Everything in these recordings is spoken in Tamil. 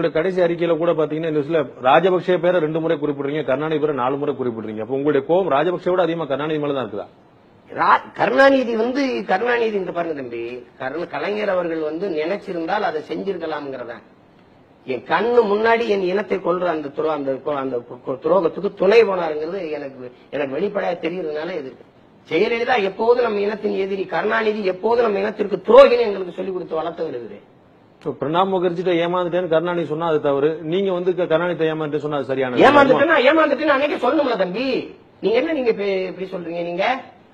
உங்களுடைய கடைசி அறிக்கையில கூட பாத்தீங்கன்னா நியூஸ்ல ராஜபக்சே பேரை 2 முறை குறிப்பிடுறீங்க, கருணாநிதி பேரை 4 முறை குறிப்பிடுறீங்க. அப்ப உங்களுடைய கோபம் ராஜபக்சேவோட அதிகமா கருணாநிதி மேலதான் இருக்குதா? கருணாநிதி பாருங்க தம்பி, கலைஞர் அவர்கள் நினைச்சிருந்தால் அதை செஞ்சிருக்கலாம்ங்கிறத என் கண்ணு முன்னாடி என் இனத்தை கொள்ற அந்த துரோகத்துக்கு துணை போனாருங்கிறது எனக்கு வெளிப்படையா தெரியறதுனால எதிர்க்கு. ஜெயலலிதா எப்போது நம்ம இனத்தின் எதிரி, கருணாநிதி எப்போது நம்ம இனத்திற்கு துரோகின்னு எங்களுக்கு சொல்லிக் கொடுத்து வளர்த்து வருகிறது. பிரணாப் முகர்ஜிட்ட ஏமாந்துட்டேன்னு கருணாநிதி சொன்னா அது தவறு, நீங்க கருணாநிதி ஏமாந்துட்டு சொன்னா அது சரியான? ஏமாந்துட்டேன்னு அன்னைக்கு சொல்லணும்ல தம்பி. நீங்க இப்படி சொல்றீங்க? நீங்க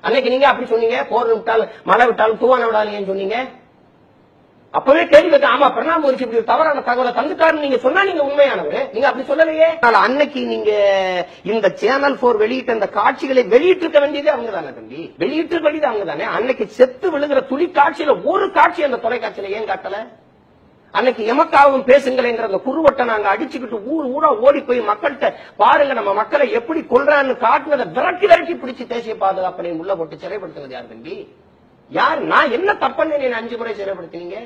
அன்னைக்கு நீங்க அப்படி சொன்னீங்க, போர் விட்டாலும் மழை விட்டாலும் தூவான விடாதீங்கன்னு சொன்னீங்க. அப்பவே கேள்வி கேட்க, ஆமா பிரணாப் முகர்ஜி இப்படி தவறான தகவலை தந்துட்டாருன்னு நீங்க சொன்னா நீங்க உண்மையானவர். நீங்க அப்படி சொல்லலையே. அன்னைக்கு நீங்க இந்த சேனல் 4 வெளியிட்ட அந்த காட்சிகளை வெளியிட்டிருக்க வேண்டியதே அவங்க தானே தம்பி, வெளியிட்டிருக்க வேண்டியது அவங்க தானே. அன்னைக்கு செத்து விழுகிற துளி காட்சியில ஒரு காட்சி அந்த தொலைக்காட்சியில ஏன் காட்டல? அன்னைக்கு எமக்காவும் பேசுங்களேங்கிற அந்த குருவட்டை நாங்க அடிச்சுக்கிட்டு ஊர் ஊரா ஓடி போய் மக்கள்கிட்ட பாருங்க நம்ம மக்களை எப்படி கொள்றான்னு காட்டுனதை விரட்டி பிடிச்சி தேசிய பாதுகாப்பு உள்ள போட்டு சிறைப்படுத்துறது யார் தம்பி? யார்? நான் என்ன தப்பன்னு நீ 5 முறை சிறைப்படுத்தினீங்க?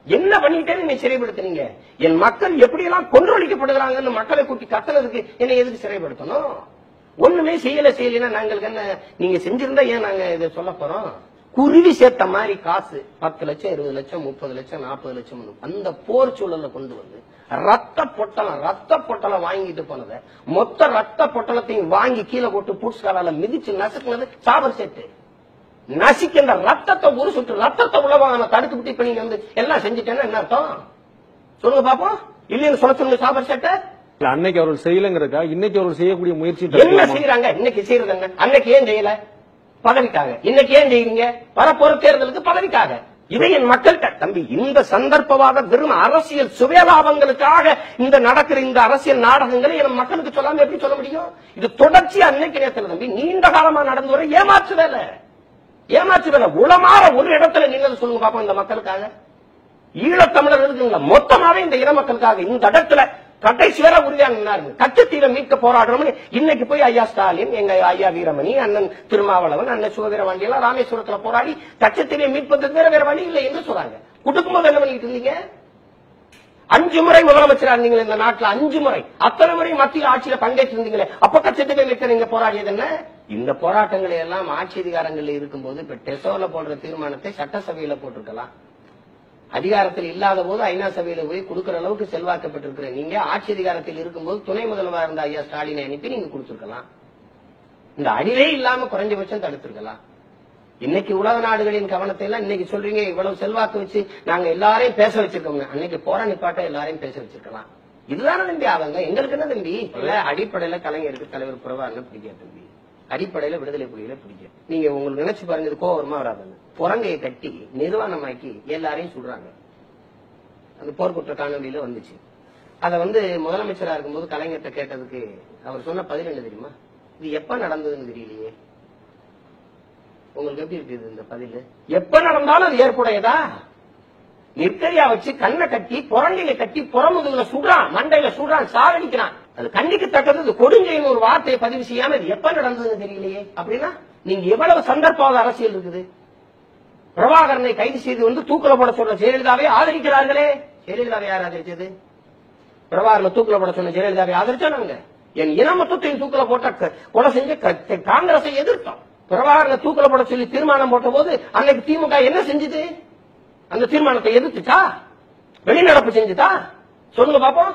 என்ன பண்ணிட்டேன்னு நீ சிறைப்படுத்தினீங்க? என் மக்கள் எப்படி எல்லாம் கொன்றொழிக்கப்படுகிறாங்கன்னு மக்களை கூட்டி கத்துறதுக்கு என்ன எதுக்கு சிறைப்படுத்தணும்? ஒண்ணுமே செய்யலன்னா நாங்களுக்கு என்ன? நீங்க செஞ்சிருந்தா ஏன் நாங்க இதை சொல்ல போறோம்? குருவி சேர்த்த மாதிரி காசு 10 லட்சம் 20 லட்சம் 30 லட்சம் 40 லட்சம் அந்த போர் சூழல கொண்டு வந்து ரத்த பொட்டலம் வாங்கிட்டு போனத மொத்த ரத்த பொட்டலத்தையும் வாங்கி கீழே போட்டு பூட்ஸ்காலால மிதிச்சு நசுக்குனது சாபர் செட்டு. நசிக்கின்ற ரத்தத்தை ஒரு சுற்று ரத்தத்தை உழவாங்க தடுத்து விட்டு இப்ப நீங்க எல்லாம் செஞ்சுட்டேன்னா என்ன அர்த்தம் சொல்லுங்க பாப்போம்? இல்லைன்னு சொல்ல சொல்லுங்க சாபர் செட்டை. அன்னைக்கு அவர்கள் செய்யலங்கிறக்கா இன்னைக்கு அவர்கள் செய்யக்கூடிய முயற்சி என்ன செய்யறாங்க? இன்னைக்கு செய்யறாங்க, அன்னைக்கு ஏன் செய்யல? பதவிக்காக. இன்னைக்கு ஏன் செய்யறீங்க? வரப்போற தேர்தலுக்கு பதவிக்காக. இதை என் மக்கள்கிட்ட தம்பி இந்த சந்தர்ப்பவாத வெறும் அரசியல் சுயலாபங்களுக்காக இந்த நடக்கிற இந்த அரசியல் நாடகங்களை என் மக்களுக்கு சொல்லாம எப்படி சொல்ல முடியும்? இது தொடர்ச்சி அன்னைக்கு நேரத்தில் தம்பி நீண்ட காலமா நடந்து வர ஏமாற்று வேலை. உளமாற ஒரு இடத்துல நின்னது சொல்லுங்க பாப்போம் இந்த மக்களுக்காக. ஈழத்தமிழர் இருக்குங்களா மொத்தமாவே இந்த இன மக்களுக்காக இந்த இடத்துல கடைசி வேற உறுதியாக கச்சத்தீவை மீட்க போராடுறோம்னு இன்னைக்கு போய் ஐயா ஸ்டாலின், எங்க ஐயா வீரமணி, அண்ணன் திருமாவளவன், அண்ணன் சுகவீரவாண்டி எல்லாம் ராமேஸ்வரத்துல போராடி கச்சத்தீவை மீட்பதற்கு வேற வழி இல்லை என்று சொல்றாங்க. குடுக்கும்போது என்ன பண்ணிட்டு இருந்தீங்க? 5 முறை முதலமைச்சரா இருந்தீங்களே இந்த நாட்டில், 5 முறை அத்தனை முறை மத்தியில் ஆட்சியில பங்கேற்று இருந்தீங்களே. அப்ப கச்சத்தீவை மீட்க நீங்க போராடியது என்ன? இந்த போராட்டங்களை எல்லாம் ஆட்சி அதிகாரங்கள் இருக்கும்போது இப்ப டெசோல போடுற தீர்மானத்தை சட்டசபையில போட்டிருக்கலாம். அதிகாரத்தில் இல்லாத போது ஐநா சபையில போய் கொடுக்கிற அளவுக்கு செல்வாக்கப்பட்டிருக்கிற நீங்க ஆட்சி அதிகாரத்தில் இருக்கும்போது துணை முதல்வராக இருந்த ஐயா ஸ்டாலினை அனுப்பி நீங்க கொடுத்திருக்கலாம். இந்த அடிவே இல்லாம குறைஞ்சபட்சம் தடுத்திருக்கலாம். இன்னைக்கு உலக நாடுகளின் கவனத்தை எல்லாம் இன்னைக்கு சொல்றீங்க இவ்வளவு செல்வாக்கு வச்சு நாங்க எல்லாரையும் பேச வச்சிருக்கோங்க. அன்னைக்கு போற நிப்பாட்ட எல்லாரையும் பேச வச்சிருக்கலாம். இதுதானே தம்பி ஆவாங்க. எங்களுக்கு என்ன தம்பி? அடிப்படையில கலைஞருக்கு தலைவர் பிரபாகரன் பிடிக்காது தம்பி, அடிப்படையில விடுதலை புலிகளை பிடிக்கும். நீங்க உங்களுக்கு நினைச்சு பாருங்க, இது கோவரமா வராதுன்னு புறங்கையை கட்டி நிர்வாணமாக்கி எல்லாரையும் சொல்றாங்க. அந்த போர்க்குற்ற காணொலியில வந்துச்சு. அத முதலமைச்சரா இருக்கும்போது கலைஞர்கிட்ட கேட்டதுக்கு அவர் சொன்ன பதில் என்ன தெரியுமா? இது எப்ப நடந்ததுன்னு தெரியலையே. உங்களுக்கு எப்படி இருக்குது இந்த பதில்? எப்ப நடந்தாலும் அது ஏற்புடையதா? நெற்கரியா வச்சு கண்ணை கட்டி புறங்கையை கட்டி புறமுதுகுல சுடுறான், மண்டையில சுடுறான், சாவடிக்கிறான். அது கண்டிக்கத்தக்கது. கொடுஞ்சைன்னு ஒரு வார்த்தையை பதிவு செய்யாம இது எப்ப நடந்ததுன்னு தெரியலையே. அப்படின்னா நீங்க எவ்வளவு சந்தர்ப்பவாத அரசியல் இருக்குது? பிரபாகரனை கைது செய்து தூக்கில போட சொல்ற ஜெயலலிதாவை ஆதரிக்கிறார்களே. ஜெயலலிதாவை யார் ஆதரிச்சது? பிரபாகரனை தூக்கில போட சொன்ன ஜெயலலிதாவை ஆதரிச்சாங்க. என் இன மொத்தத்தையும் தூக்கில போட்ட கொலை செஞ்ச காங்கிரஸை எதிர்த்தோம். பிரபாகரனை தூக்கில போட சொல்லி தீர்மானம் போட்ட போது அன்னைக்கு திமுக என்ன செஞ்சது? அந்த தீர்மானத்தை எதிர்த்துச்சா? வெளிநடப்பு செஞ்சுட்டா? சொல்லுங்க பாப்போம்.